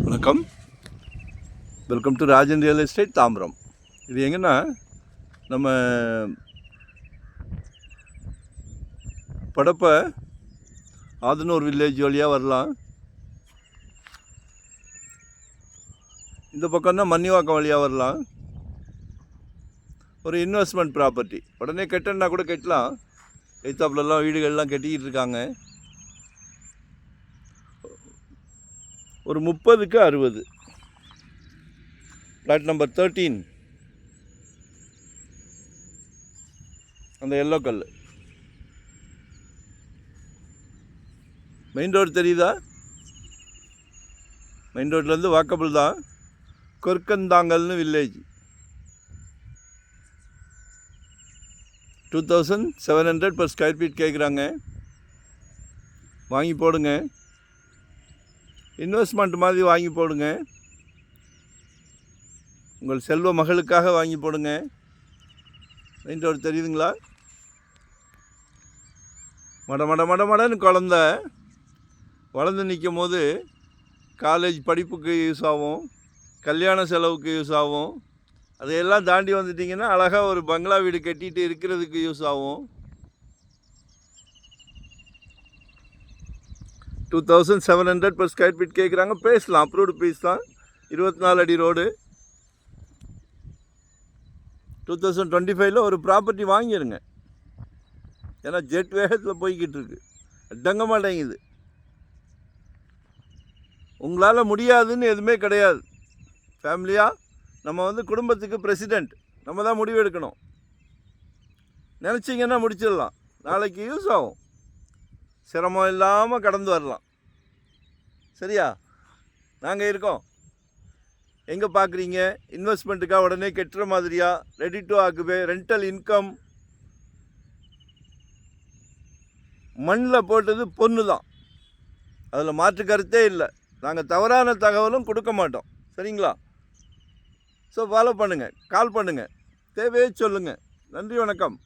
வணக்கம். Welcome to Rajan real estate Tambaram. இது எங்கன்னா நம்ம படப்பை ஆதனூர் வில்லேஜ் வழியாக வரலாம். இந்த பக்கம்னா மன்னிவாக்கம் வழியாக வரலாம். ஒரு இன்வெஸ்ட்மெண்ட் ப்ராப்பர்ட்டி, உடனே கட்டணுன்னா கூட கட்டலாம். எய்த்தாப்புலலாம் வீடுகள்லாம் கட்டிக்கிட்டு இருக்காங்க. ஒரு 30க்கு 60, பிளாட் நம்பர் 13, அந்த எல்லோ கல். மெயின் ரோடு தெரியுதா? மெயின் ரோட்லேருந்து வாக்கபிள் தான். கொர்க்கந்தாங்கல்னு வில்லேஜ். 2700 per ஸ்கொயர் ஃபீட் கேட்குறாங்க. வாங்கி போடுங்க. இன்வெஸ்ட்மெண்ட் மாதிரி வாங்கி போடுங்க. உங்கள் செல்வ மகளுக்காக வாங்கி போடுங்க. மெயின் ரோடு தெரியுதுங்களா? மடன்னு குழந்த வளர்ந்து நிற்கும் போது காலேஜ் படிப்புக்கு யூஸ் ஆகும், கல்யாண செலவுக்கு யூஸ் ஆகும். அதையெல்லாம் தாண்டி வந்துட்டிங்கன்னா அழகாக ஒரு பங்களா வீடு கட்டிட்டு இருக்கிறதுக்கு யூஸ் ஆகும். 2700 per ஸ்கொயர் ஃபீட் கேட்குறாங்க. பேசலாம், அப்ரூவ்டு ப்ரைஸ் தான். 24 அடி ரோடு. 2025 ஒரு ப்ராப்பர்ட்டி வாங்கிடுங்க. ஏன்னா ஜெட் வேகத்தில் போய்கிட்டு இருக்கு, டங்க மாட்டேங்குது. உங்களால் முடியாதுன்னு எதுவுமே கிடையாது. ஃபேமிலியாக நம்ம குடும்பத்துக்கு பிரசிடெண்ட், நம்ம தான் முடிவு எடுக்கணும். நினச்சிங்கன்னா முடிச்சிடலாம். நாளைக்கு யூஸ் ஆகும். சிரமம் இல்லாமல் கடந்து வரலாம். சரியா? நாங்கள் இருக்கோம். எங்கே பார்க்குறீங்க? இன்வெஸ்ட்மெண்ட்டுக்காக உடனே கெட்டுற மாதிரியா? ரெடி டு ஆக்குவே, ரெண்டல் இன்கம். மண்ணில் போட்டது பொண்ணு தான், அதில் மாற்று கருத்தே இல்லை. நாங்கள் தவறான தகவலும் கொடுக்க மாட்டோம். சரிங்களா? ஸோ ஃபாலோ பண்ணுங்கள், கால் பண்ணுங்கள், தேவையே சொல்லுங்கள். நன்றி, வணக்கம்.